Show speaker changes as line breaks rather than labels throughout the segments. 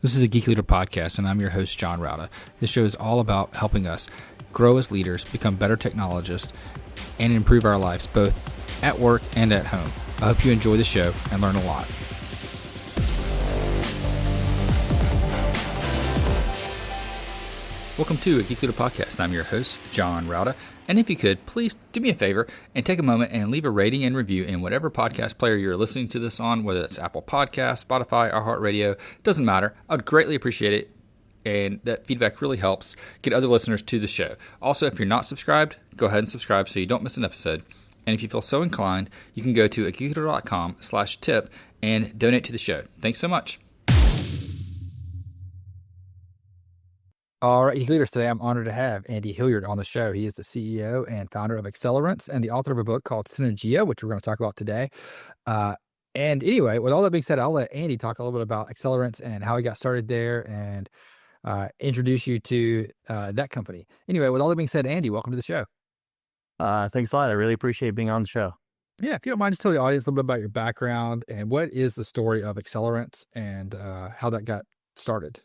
This is a Geek Leader podcast, and I'm your host, John Rauda. This show is all about helping us grow as leaders, become better technologists, and improve our lives both at work and at home. I hope you enjoy the show and learn a lot. Welcome to a Geek Leader podcast. I'm your host, John Rauda. And if you could, please do me a favor and take a moment and leave a rating and review in whatever podcast player you're listening to this on, whether it's Apple Podcasts, Spotify, iHeartRadio, doesn't matter. I would greatly appreciate it. And that feedback really helps get other listeners to the show. Also, if you're not subscribed, go ahead and subscribe so you don't miss an episode. And if you feel so inclined, you can go to geekleader.com/tip and donate to the show. Thanks so much. All right, Geek Leaders, today I'm honored to have Andy Hilliard on the show. He is the CEO and founder of Accelerance and the author of a book called Synergia, which we're going to talk about today. And anyway, with all that being said, I'll let Andy talk a little bit about Accelerance and how he got started there and introduce you to that company. Anyway, with all that being said, Andy, welcome to the show.
Thanks a lot. I really appreciate being on the show.
Yeah, if you don't mind, just tell the audience a little bit about your background and what is the story of Accelerance and how that got started.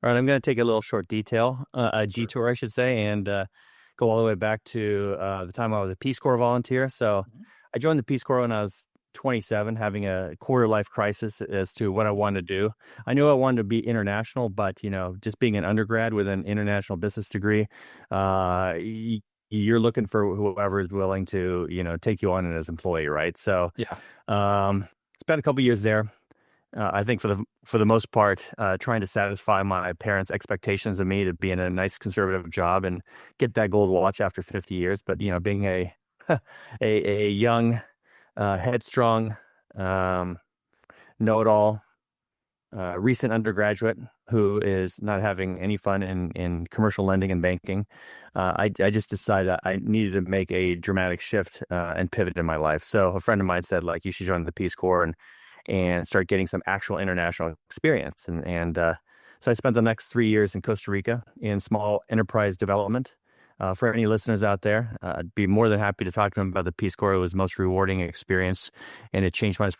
All right, I'm going to take a little short detour,
Sure.
detour, I should say, and go all the way back to the time I was a Peace Corps volunteer. So I joined the Peace Corps when I was 27, having a quarter-life crisis as to what I wanted to do. I knew I wanted to be international, but, just being an undergrad with an international business degree, you're looking for whoever is willing to, take you on as an employee, right? So
Yeah.
spent a couple of years there. I think for the most part, trying to satisfy my parents' expectations of me to be in a nice conservative job and get that gold watch after 50 years. But being a a young, headstrong, know-it-all, recent undergraduate who is not having any fun in commercial lending and banking, I just decided I needed to make a dramatic shift and pivot in my life. So a friend of mine said, you should join the Peace Corps and start getting some actual international experience. And so I spent the next 3 years in Costa Rica in small enterprise development. For any listeners out there, I'd be more than happy to talk to them about the Peace Corps. It was the most rewarding experience, and it changed my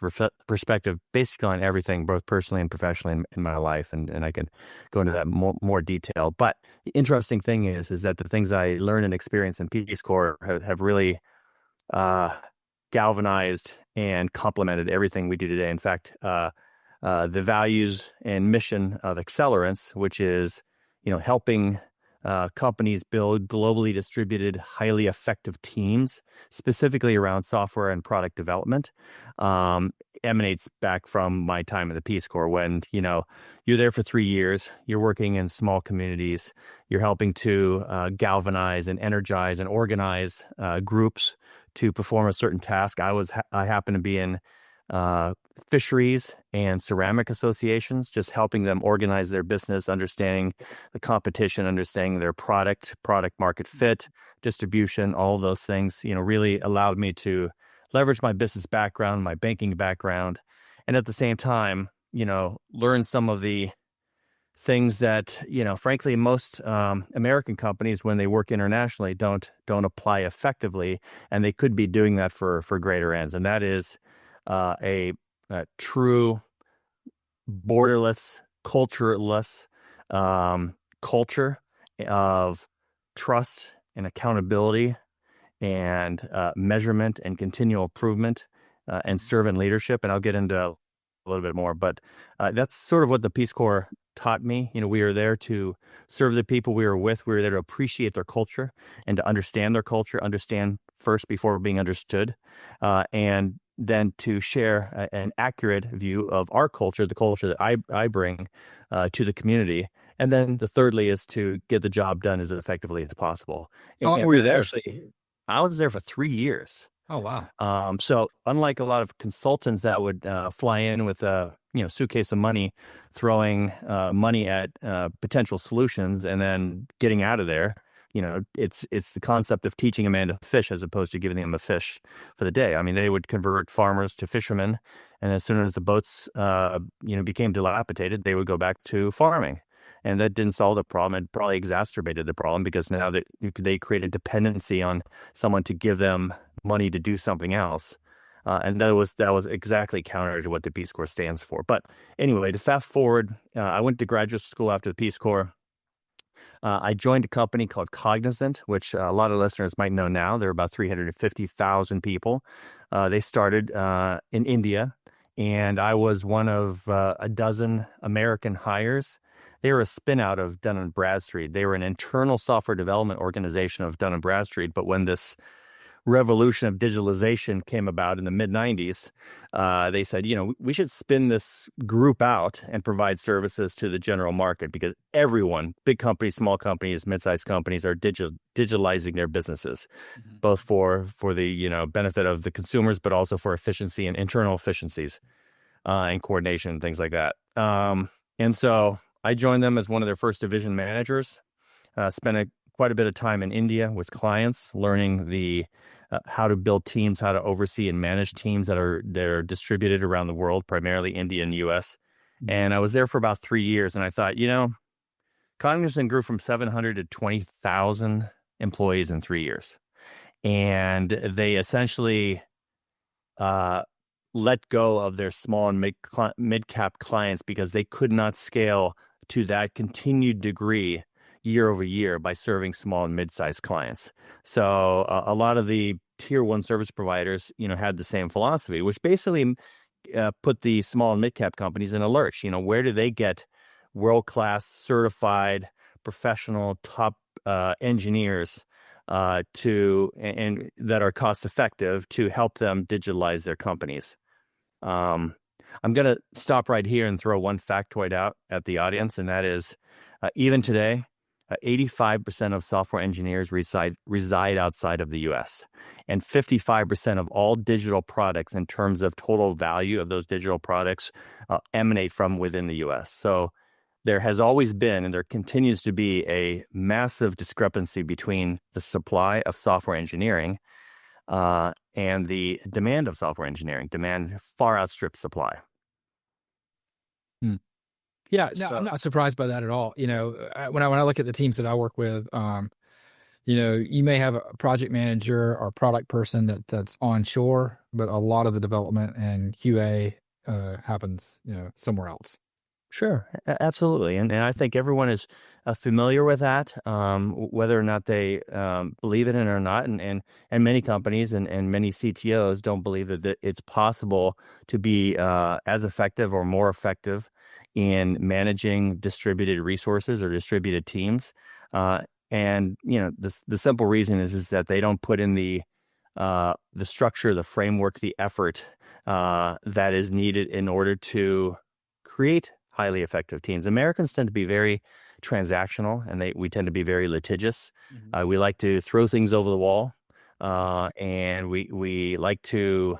perspective basically on everything, both personally and professionally in my life. And I can go into that more detail. But the interesting thing is that the things I learned and experienced in Peace Corps have really galvanized and complemented everything we do today. In fact, the values and mission of Accelerance, which is, helping companies build globally distributed, highly effective teams, specifically around software and product development, emanates back from my time in the Peace Corps when, you're there for 3 years, you're working in small communities, you're helping to galvanize and energize and organize groups to perform a certain task. I happen to be in fisheries and ceramic associations, just helping them organize their business, understanding the competition, understanding their product market fit, distribution, all those things, really allowed me to leverage my business background, my banking background, and at the same time, learn some of the things that, frankly, most American companies, when they work internationally, don't apply effectively, and they could be doing that for greater ends. And that is a true borderless, cultureless culture of trust and accountability and measurement and continual improvement and servant leadership. And I'll get into a little bit more, but that's sort of what the Peace Corps taught me. We are there to serve the people we are with. We are there to appreciate their culture and to understand their culture, understand first before being understood, and then to share an accurate view of our culture, the culture that I bring to the community. And then the thirdly is to get the job done as effectively as possible.
How long were you there?
Actually, I was there for 3 years.
Oh, wow.
So unlike a lot of consultants that would fly in with a suitcase of money, throwing money at potential solutions and then getting out of there, it's the concept of teaching a man to fish as opposed to giving them a fish for the day. I mean, they would convert farmers to fishermen, and as soon as the boats became dilapidated, they would go back to farming. And that didn't solve the problem. It probably exacerbated the problem because now they created dependency on someone to give them money to do something else. And that was exactly counter to what the Peace Corps stands for. But anyway, to fast forward, I went to graduate school after the Peace Corps. I joined a company called Cognizant, which a lot of listeners might know now. They're about 350,000 people. They started in India, and I was one of a dozen American hires. They were a spin out of Dun & Bradstreet. They were an internal software development organization of Dun & Bradstreet, but when this revolution of digitalization came about in the mid 90s, they said, we should spin this group out and provide services to the general market because everyone, big companies, small companies, mid-sized companies are digitalizing their businesses, both for the, benefit of the consumers, but also for efficiency and internal efficiencies and coordination and things like that. And so I joined them as one of their first division managers, spent quite a bit of time in India with clients, learning how to build teams, how to oversee and manage teams that are distributed around the world, primarily India and U.S. And I was there for about 3 years, and I thought, Cognizant grew from 700 to 20,000 employees in 3 years, and they essentially let go of their small and mid-cap clients because they could not scale to that continued degree year over year by serving small and mid-sized clients. So a lot of the tier one service providers, had the same philosophy, which basically put the small and mid-cap companies in a lurch. Where do they get world-class certified professional top engineers and that are cost-effective to help them digitalize their companies? I'm going to stop right here and throw one factoid out at the audience, and that is, even today, 85% of software engineers reside outside of the U.S. and 55% of all digital products in terms of total value of those digital products emanate from within the U.S. So there has always been, and there continues to be, a massive discrepancy between the supply of software engineering and the demand of software engineering. Demand far outstrips supply.
Yeah, no, I'm not surprised by that at all. When I look at the teams that I work with, you may have a project manager or product person that's onshore, but a lot of the development and QA happens, somewhere else.
Sure, absolutely. And I think everyone is familiar with that, whether or not they believe in it or not. And many companies and many CTOs don't believe that it's possible to be as effective or more effective in managing distributed resources or distributed teams. And the simple reason is that they don't put in the structure, the framework, the effort that is needed in order to create highly effective teams. Americans tend to be very transactional, and we tend to be very litigious. We like to throw things over the wall, and we like to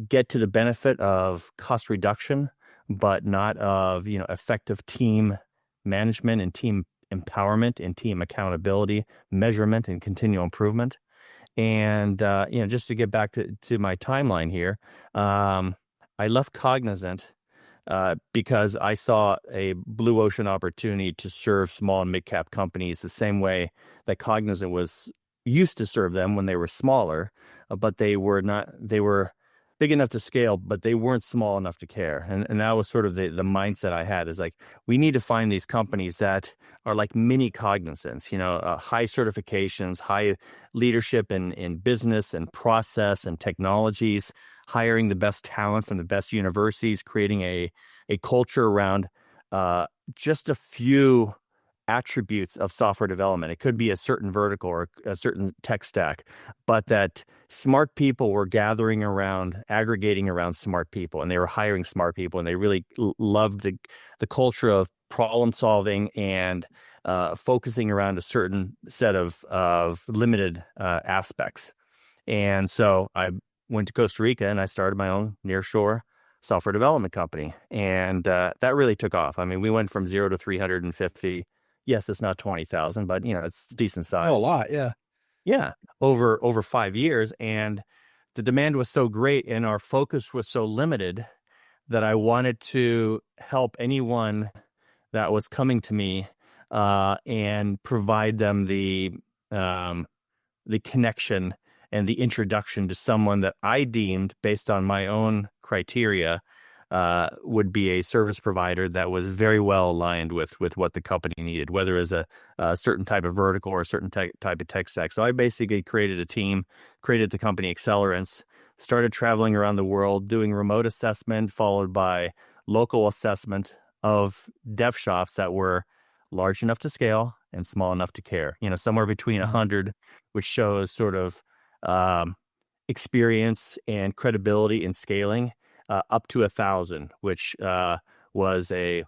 get to the benefit of cost reduction, but not of effective team management and team empowerment and team accountability, measurement and continual improvement. And just to get back to my timeline here, I left Cognizant because I saw a blue ocean opportunity to serve small and mid-cap companies the same way that Cognizant was used to serve them when they were smaller, but they were big enough to scale, but they weren't small enough to care. And that was sort of the mindset I had, is like, we need to find these companies that are like mini Cognizants, high certifications, high leadership in business and process and technologies, hiring the best talent from the best universities, creating a culture around just a few attributes of software development. It could be a certain vertical or a certain tech stack, but that smart people were gathering around, aggregating around smart people, and they were hiring smart people, and they really loved the culture of problem solving and focusing around a certain set of limited aspects. And so I went to Costa Rica and I started my own nearshore software development company, and that really took off. I mean, we went from 0 to 350. Yes, it's not 20,000, but it's decent size.
Oh, a lot, yeah.
Yeah, over 5 years, and the demand was so great and our focus was so limited that I wanted to help anyone that was coming to me and provide them the connection and the introduction to someone that I deemed, based on my own criteria, would be a service provider that was very well aligned with what the company needed, whether as a certain type of vertical or a certain type of tech stack. So I basically created a team, created the company Accelerance, started traveling around the world, doing remote assessment, followed by local assessment of dev shops that were large enough to scale and small enough to care. Somewhere between 100, which shows sort of experience and credibility in scaling, up to 1,000, which was a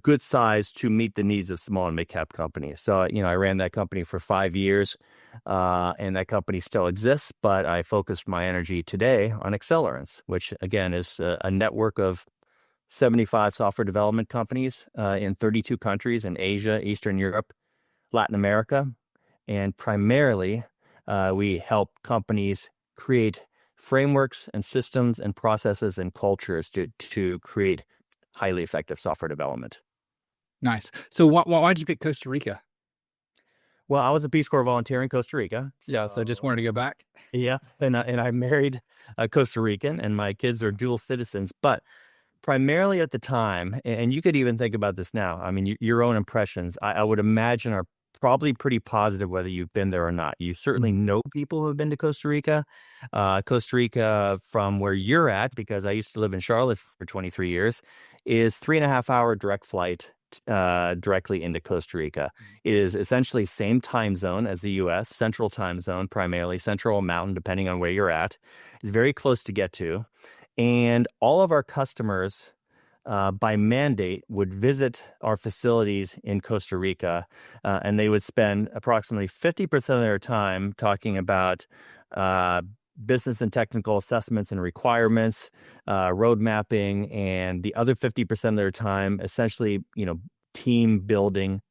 good size to meet the needs of small and mid-cap companies. So, I ran that company for 5 years, and that company still exists, but I focused my energy today on Accelerance, which, again, is a network of 75 software development companies in 32 countries in Asia, Eastern Europe, Latin America. And primarily, we help companies create frameworks and systems and processes and cultures to create highly effective software development.
Nice. So why did you pick Costa Rica?
Well, I was a Peace Corps volunteer in Costa Rica.
Yeah, so just wanted to go back.
Yeah, and I married a Costa Rican, and my kids are dual citizens. But primarily at the time, and you could even think about this now, I mean, your own impressions, I would imagine, are probably pretty positive whether you've been there or not. You certainly know people who have been to Costa Rica. Costa Rica, from where you're at, because I used to live in Charlotte for 23 years, is 3.5-hour direct flight directly into Costa Rica. It is essentially same time zone as the U.S., central time zone primarily, central or mountain, depending on where you're at. It's very close to get to. And all of our customers, by mandate, would visit our facilities in Costa Rica, and they would spend approximately 50% of their time talking about business and technical assessments and requirements, road mapping, and the other 50% of their time, essentially, team building,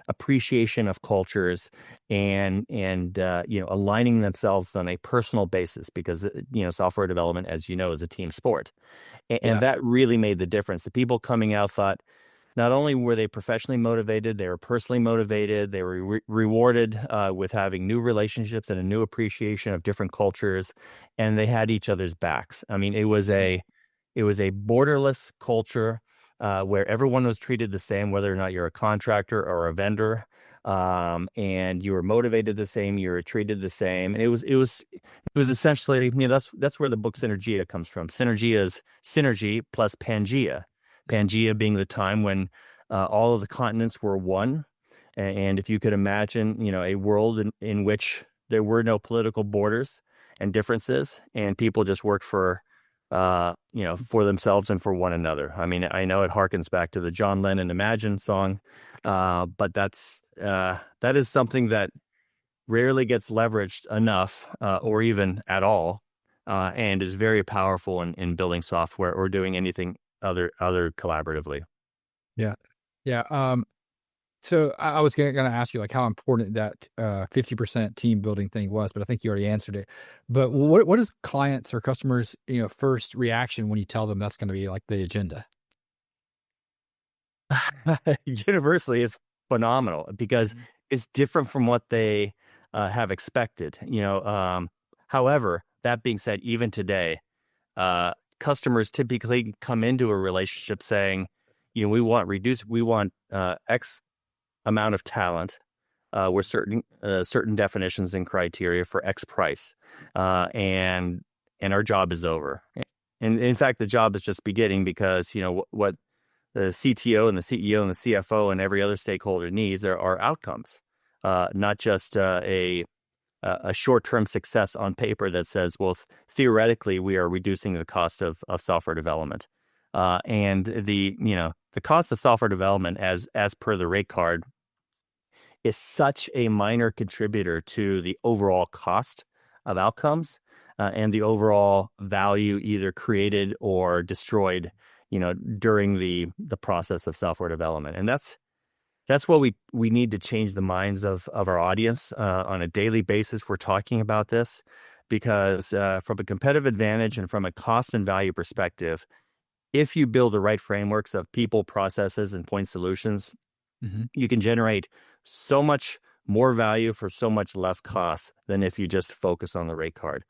appreciation of cultures, and aligning themselves on a personal basis, because software development, as you know, is a team sport. And that really made the difference. The people coming out thought not only were they professionally motivated, they were personally motivated. They were rewarded with having new relationships and a new appreciation of different cultures, and they had each other's backs. I mean, it was a borderless culture where everyone was treated the same, whether or not you're a contractor or a vendor, and you were motivated the same, you were treated the same. And it was essentially, that's where the book Synergia comes from. Synergia is synergy plus Pangea. Pangea being the time when all of the continents were one. And if you could imagine, a world in which there were no political borders and differences, and people just worked for themselves and for one another. I mean, I know it harkens back to the John Lennon Imagine song, but that is something that rarely gets leveraged enough, or even at all, and is very powerful in building software or doing anything other collaboratively.
Yeah. So I was going to ask you like how important that 50% team building thing was, but I think you already answered it. But what is clients or customers, first reaction when you tell them that's going to be like the agenda?
Universally, it's phenomenal because it's different from what they have expected. However, that being said, even today, customers typically come into a relationship saying, we want X amount of talent, with certain definitions and criteria for X price, and our job is over. And in fact, the job is just beginning, because what the CTO and the CEO and the CFO and every other stakeholder needs are outcomes, not just a short-term success on paper that says, well, theoretically, we are reducing the cost of software development. And the cost of software development, as per the rate card, is such a minor contributor to the overall cost of outcomes, and the overall value either created or destroyed, during the process of software development. And that's what we need to change the minds of our audience. On a daily basis, we're talking about this because from a competitive advantage and from a cost and value perspective, if you build the right frameworks of people, processes, and point solutions, you can generate so much more value for so much less cost than if you just focus on the rate card.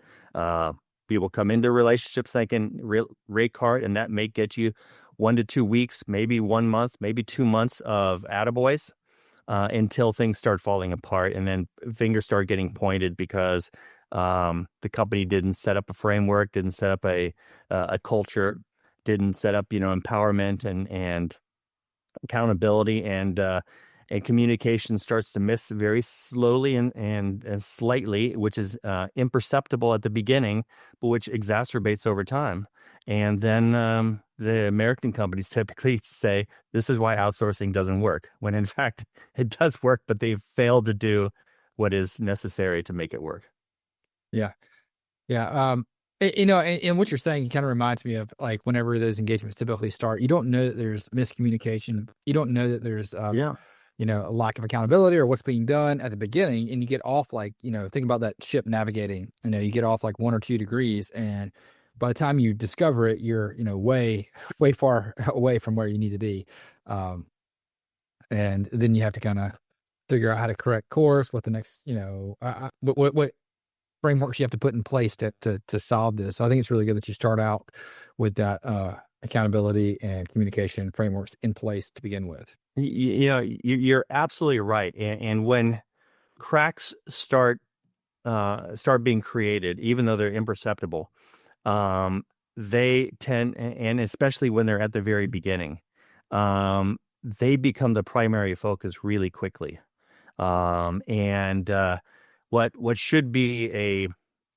People come into relationships thinking rate card, and that may get you 1 to 2 weeks, maybe 1 month, maybe 2 months of attaboys until things start falling apart, and then fingers start getting pointed because the company didn't set up a framework, didn't set up a culture, didn't set up empowerment and accountability, and communication starts to miss very slowly and slightly, which is imperceptible at the beginning, but which exacerbates over time. And then the American companies typically say, this is why outsourcing doesn't work, when in fact it does work, but they've failed to do what is necessary to make it work.
Yeah. Yeah. And what you're saying kind of reminds me of like whenever those engagements typically start, you don't know that there's miscommunication. You don't know that there's a lack of accountability or what's being done at the beginning, and you get off like, think about that ship navigating, you get off like 1 or 2 degrees, and by the time you discover it, you're, way, way far away from where you need to be. And then you have to kind of figure out how to correct course, what the next, what frameworks you have to put in place to solve this. So I think it's really good that you start out with that accountability and communication frameworks in place to begin with.
You're absolutely right. And when cracks start being created, even though they're imperceptible, they tend, and especially when they're at the very beginning, they become the primary focus really quickly. And what should be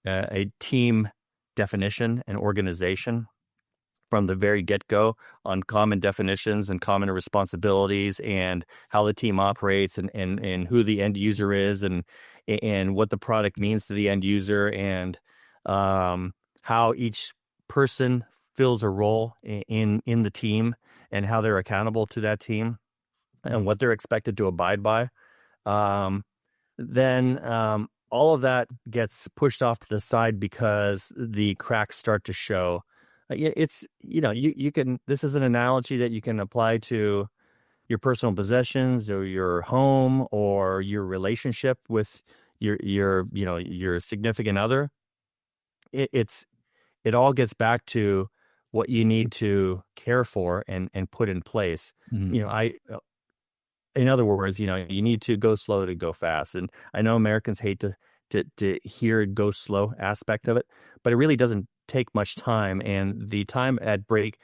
a team definition and organization from the very get-go on common definitions and common responsibilities and how the team operates and who the end user is and what the product means to the end user and how each person fills a role in the team and how they're accountable to that team and what they're expected to abide by. Then all of that gets pushed off to the side because the cracks start to show. It's, you can, this is an analogy that you can apply to your personal possessions or your home or your relationship with your significant other. It all gets back to what you need to care for and put in place. Mm-hmm. In other words, you need to go slow to go fast. And I know Americans hate to hear go slow aspect of it, but it really doesn't take much time. And the time at break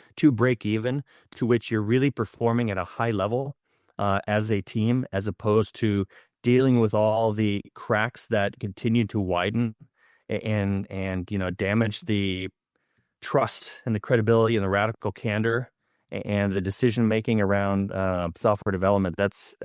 even, to which you're really performing at a high level as a team, as opposed to dealing with all the cracks that continue to widen and damage the trust and the credibility and the radical candor and the decision making around software development. That's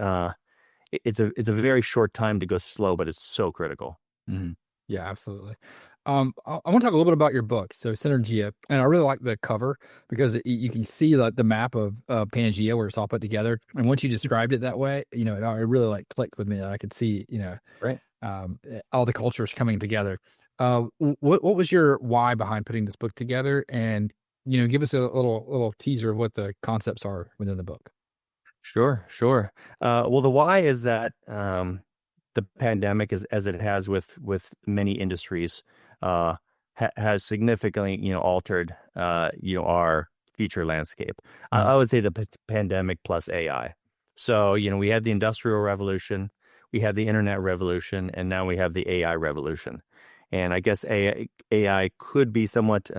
it's a very short time to go slow, but it's so critical.
Mm-hmm. Yeah, absolutely. I want to talk a little bit about your book, so Synergia, and I really like the cover because you can see the map of Pangea where it's all put together. And once you described it that way, it really clicked with me. I could see,
right,
all the cultures coming together. What was your why behind putting this book together? And give us a little teaser of what the concepts are within the book.
Sure. Well, the why is that the pandemic, as it has with many industries, has significantly altered our future landscape. Mm-hmm. I would say the pandemic plus AI. So we had the Industrial Revolution, we had the Internet Revolution, and now we have the AI Revolution. And I guess AI could be somewhat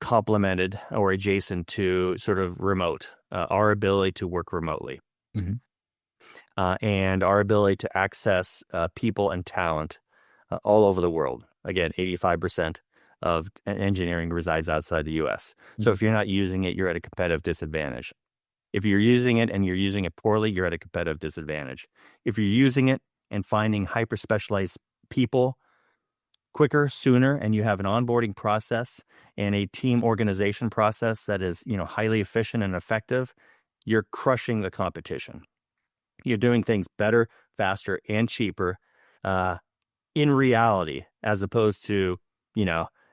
complemented or adjacent to sort of remote, our ability to work remotely. Mm-hmm. And our ability to access people and talent all over the world. Again, 85% of engineering resides outside the U.S. Mm-hmm. So if you're not using it, you're at a competitive disadvantage. If you're using it and you're using it poorly, you're at a competitive disadvantage. If you're using it and finding hyper-specialized people quicker, sooner, and you have an onboarding process and a team organization process that is, highly efficient and effective, you're crushing the competition. You're doing things better, faster, and cheaper in reality, as opposed to,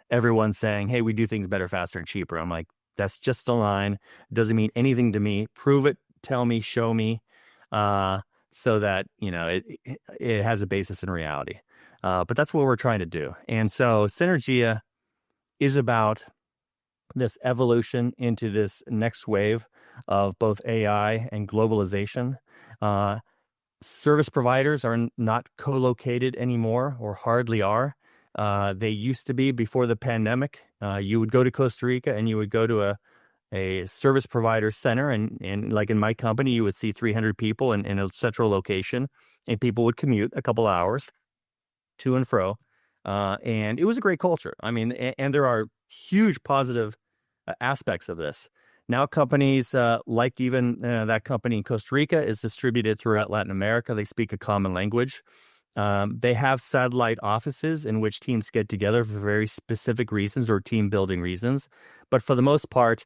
everyone saying, hey, we do things better, faster, and cheaper. I'm like, that's just a line. It doesn't mean anything to me. Prove it, tell me, show me. so that, it has a basis in reality. But that's what we're trying to do. And so Synergia is about this evolution into this next wave of both AI and globalization. Service providers are not co-located anymore, or hardly are. They used to be before the pandemic. You would go to Costa Rica and you would go to a service provider center, and like in my company, you would see 300 people in a central location, and people would commute a couple hours to and fro. And it was a great culture. I mean, and there are huge positive aspects of this. Now companies like even that company in Costa Rica is distributed throughout Latin America. They speak a common language. They have satellite offices in which teams get together for very specific reasons or team building reasons. But for the most part,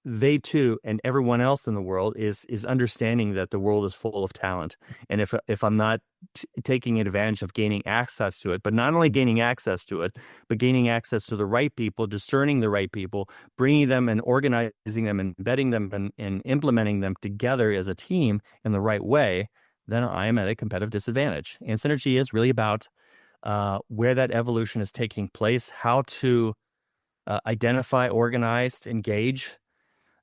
they too, and everyone else in the world is understanding that the world is full of talent. And if I'm not taking advantage of gaining access to it, but not only gaining access to it, but gaining access to the right people, discerning the right people, bringing them and organizing them, and embedding them and implementing them together as a team in the right way, then I am at a competitive disadvantage. And Synergy is really about where that evolution is taking place, how to identify, organize, engage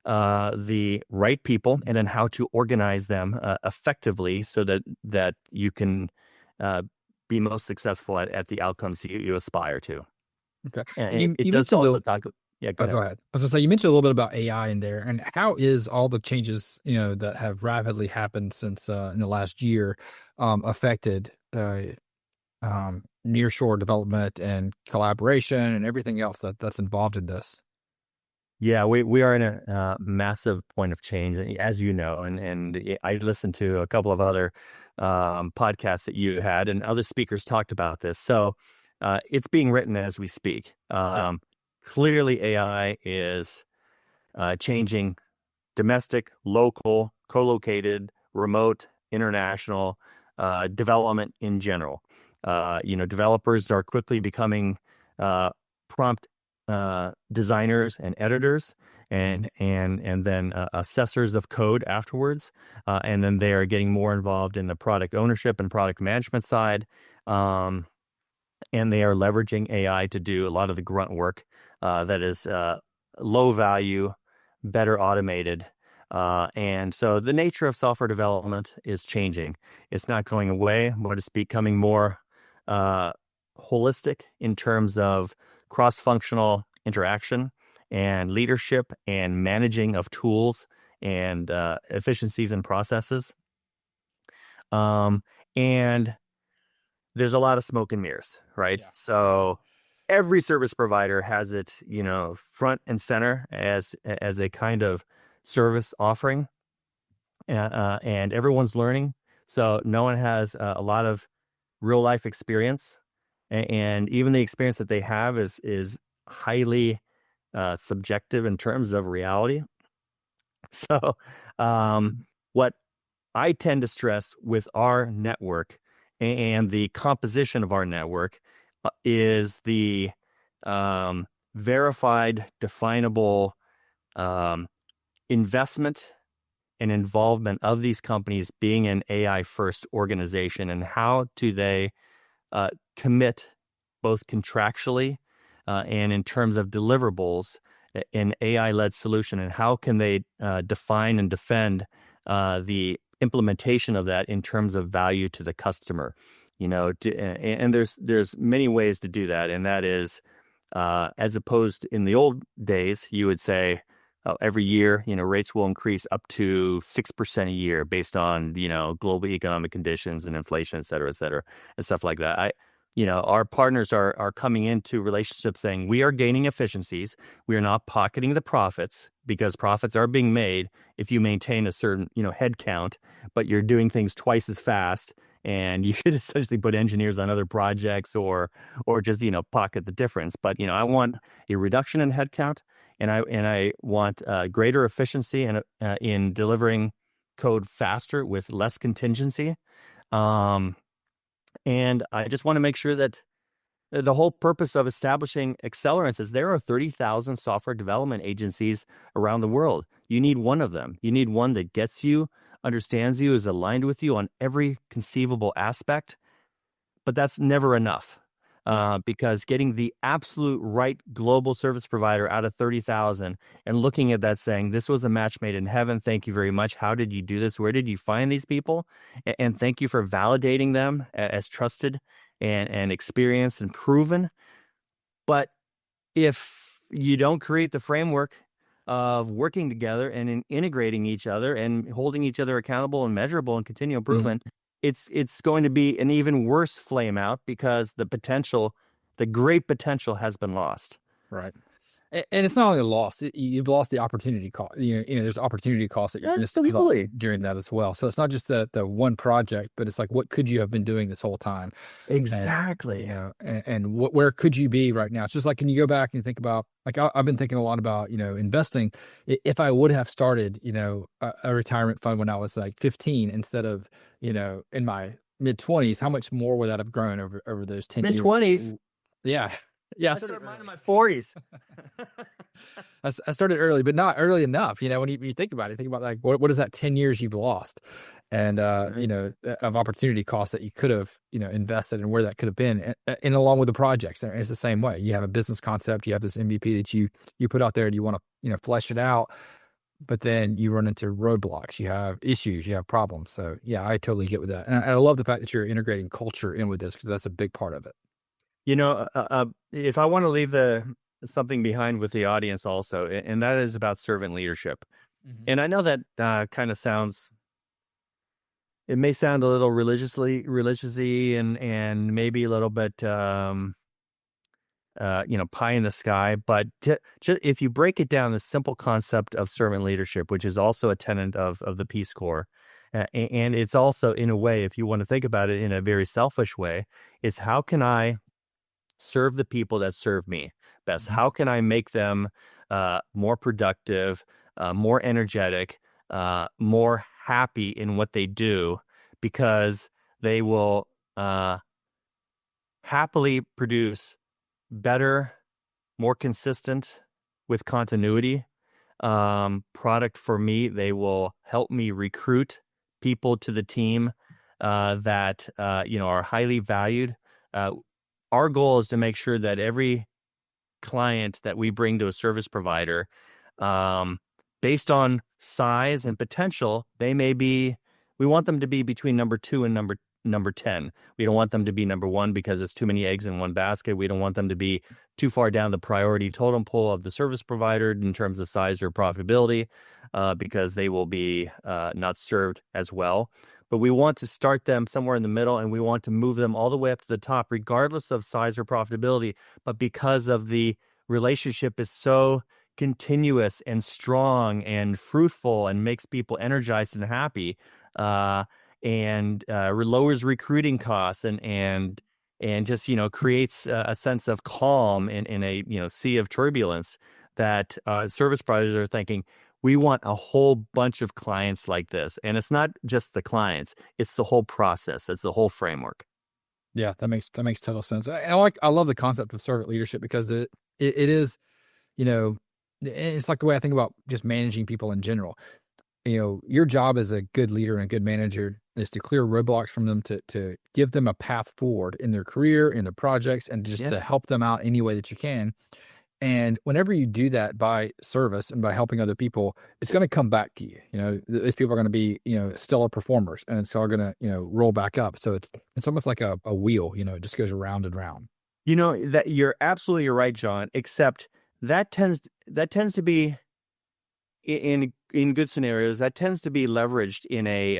the right people, and then how to organize them effectively so that you can be most successful at the outcomes you aspire to.
Okay.
And it does also talk. Yeah, go ahead.
I was gonna say, you mentioned a little bit about AI in there, and how is all the changes that have rapidly happened since in the last year affected nearshore development and collaboration and everything else that's involved in this?
Yeah, we are in a massive point of change, as you know, and I listened to a couple of other podcasts that you had, and other speakers talked about this. So it's being written as we speak. Clearly, AI is changing domestic, local, co-located, remote, international development in general. Developers are quickly becoming prompt designers and editors, and then assessors of code afterwards, and then they are getting more involved in the product ownership and product management side, and they are leveraging AI to do a lot of the grunt work that is low value, better automated. And so the nature of software development is changing. It's not going away, but it's becoming more holistic in terms of cross-functional interaction and leadership and managing of tools and efficiencies and processes. And there's a lot of smoke and mirrors, right? Yeah. So every service provider has it, front and center as a kind of service offering, and everyone's learning. So no one has a lot of real life experience. And even the experience that they have is highly subjective in terms of reality. So what I tend to stress with our network and the composition of our network is the verified, definable investment and involvement of these companies being an AI-first organization, and how do they commit both contractually and in terms of deliverables an AI-led solution, and how can they define and defend the implementation of that in terms of value to the customer. And there's many ways to do that, and that is as opposed in the old days, you would say every year, rates will increase up to 6% a year based on, global economic conditions and inflation, et cetera, and stuff like that. Our partners are coming into relationships saying we are gaining efficiencies. We are not pocketing the profits, because profits are being made if you maintain a certain, head count, but you're doing things twice as fast, and you could essentially put engineers on other projects or just, pocket the difference. But, I want a reduction in headcount, and I want greater efficiency in delivering code faster with less contingency. And I just want to make sure that the whole purpose of establishing Accelerance is there are 30,000 software development agencies around the world. You need one of them. You need one that gets you understands you, is aligned with you on every conceivable aspect. But that's never enough, because getting the absolute right global service provider out of 30,000 and looking at that saying, this was a match made in heaven. Thank you very much. How did you do this? Where did you find these people? And thank you for validating them as trusted and experienced and proven. But if you don't create the framework of working together and in integrating each other and holding each other accountable and measurable and continual improvement, it's going to be an even worse flame out, because the great potential has been lost.
Right. And it's not only a loss, you've lost the opportunity cost. You know, there's opportunity costs that you missed during that as well. So it's not just the one project, but it's like, what could you have been doing this whole time?
Exactly.
And, you know, and where could you be right now? It's just like, when you go back and you think about, like, I've been thinking a lot about, you know, investing. If I would have started, you know, a retirement fund when I was like 15 instead of, you know, in my mid-20s, how much more would that have grown over those 10 years?
Mid-20s?
Yeah. Yeah,
I started mine in my 40s.
I started early, but not early enough. You know, when you think about it, think about like, what is that 10 years you've lost, and you know, of opportunity costs that you could have, you know, invested, and where that could have been, and along with the projects. It's the same way. You have a business concept, you have this MVP that you put out there, and you want to, you know, flesh it out, but then you run into roadblocks, you have issues, you have problems. So yeah, I totally get with that, and I love the fact that you're integrating culture in with this, because that's a big part of it.
You know, if I want to leave something behind with the audience also, and that is about servant leadership. And I know that kind of it may sound a little religiously and maybe a little bit, you know, pie in the sky. But if you break it down, the simple concept of servant leadership, which is also a tenet of the Peace Corps, and it's also, in a way, if you want to think about it in a very selfish way, is how can I serve the people that serve me best? How can I make them more productive, more energetic, more happy in what they do, because they will happily produce better, more consistent, with continuity product for me. They will help me recruit people to the team that you know, are highly valued. Our goal is to make sure that every client that we bring to a service provider, based on size and potential, we want them to be between number 2 and number 10. We don't want them to be number 1 because it's too many eggs in one basket. We don't want them to be too far down the priority totem pole of the service provider in terms of size or profitability, because they will be not served as well. But we want to start them somewhere in the middle, and we want to move them all the way up to the top, regardless of size or profitability. But because of the relationship is so continuous and strong and fruitful and makes people energized and happy, and lowers recruiting costs and just, you know, creates a sense of calm in a, you know, sea of turbulence, that service providers are thinking, we want a whole bunch of clients like this. And it's not just the clients, it's the whole process, it's the whole framework.
Yeah, that makes total sense. And I love the concept of servant leadership, because it is, you know, it's like the way I think about just managing people in general. You know, your job as a good leader and a good manager is to clear roadblocks from them, to give them a path forward in their career, in their projects, and just to help them out any way that you can. And whenever you do that by service and by helping other people, it's going to come back to you. You know, these people are going to be, you know, stellar performers, and it's all going to, you know, roll back up. So it's almost like a wheel, you know, it just goes around and round.
You know, that you're absolutely right, John, except that tends to be in good scenarios, that tends to be leveraged in a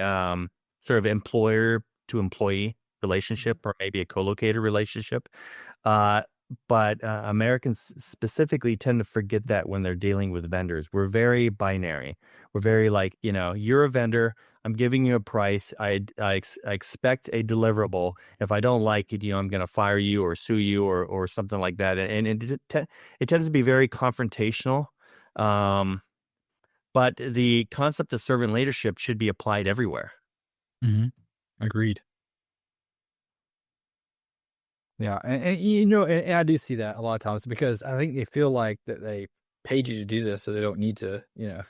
sort of employer to employee relationship, or maybe a co-locator relationship. But Americans specifically tend to forget that when they're dealing with vendors. We're very binary. We're very like, you know, you're a vendor, I'm giving you a price, I expect a deliverable. If I don't like it, you know, I'm going to fire you or sue you or something like that. And it tends to be very confrontational. But the concept of servant leadership should be applied everywhere.
Agreed. Yeah, and you know, and I do see that a lot of times, because I think they feel like that they paid you to do this, so they don't need to, you know,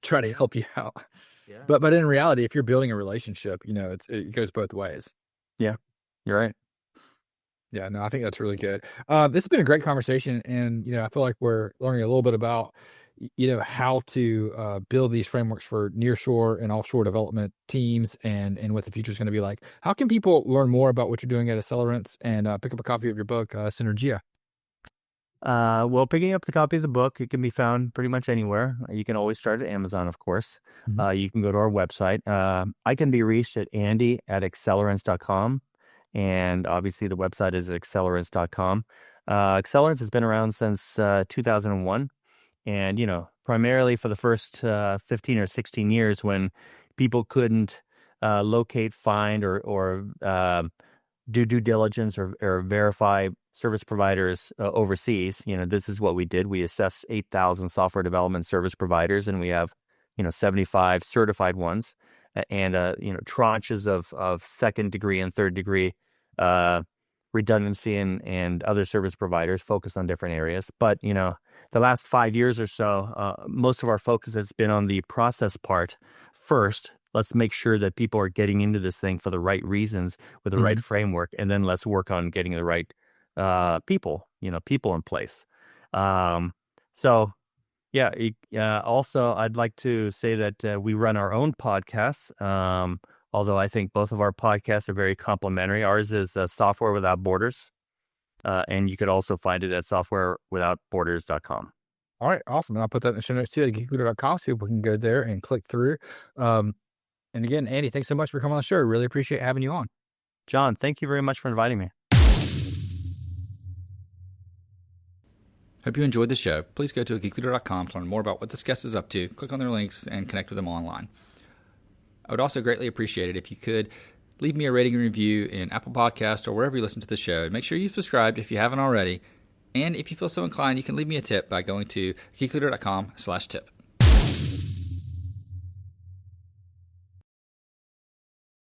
try to help you out. But in reality, if you're building a relationship, it goes both ways.
Yeah, you're right.
Yeah, no, I think that's really good. This has been a great conversation, and I feel like we're learning a little bit about how to build these frameworks for nearshore and offshore development teams, and what the future is going to be like. How can people learn more about what you're doing at Accelerance and pick up a copy of your book, Synergia?
Well, picking up the copy of the book, it can be found pretty much anywhere. You can always start at Amazon, of course.
Mm-hmm.
You can go to our website. I can be reached at andy@accelerance.com. And obviously the website is accelerance.com. Accelerance has been around since 2001. And, primarily for the first 15 or 16 years when people couldn't locate, find, or do due diligence or verify service providers overseas, this is what we did. We assessed 8,000 software development service providers, and we have, 75 certified ones and, tranches of second degree and third degree redundancy and other service providers focused on different areas. But, the last 5 years or so, most of our focus has been on the process part first. Let's make sure that people are getting into this thing for the right reasons with the right framework. And then let's work on getting the right people in place. Also, I'd like to say that we run our own podcasts, although I think both of our podcasts are very complementary. Ours is Software Without Borders, and you could also find it at softwarewithoutborders.com.
All right, awesome. And I'll put that in the show notes too at geekleader.com so people can go there and click through. And again, Andy, thanks so much for coming on the show. Really appreciate having you on.
John, thank you very much for inviting me.
Hope you enjoyed the show. Please go to geekleader.com to learn more about what this guest is up to. Click on their links and connect with them online. I would also greatly appreciate it if you could leave me a rating and review in Apple Podcasts or wherever you listen to the show. Make sure you've subscribed if you haven't already. And if you feel so inclined, you can leave me a tip by going to geekleader.com/tip.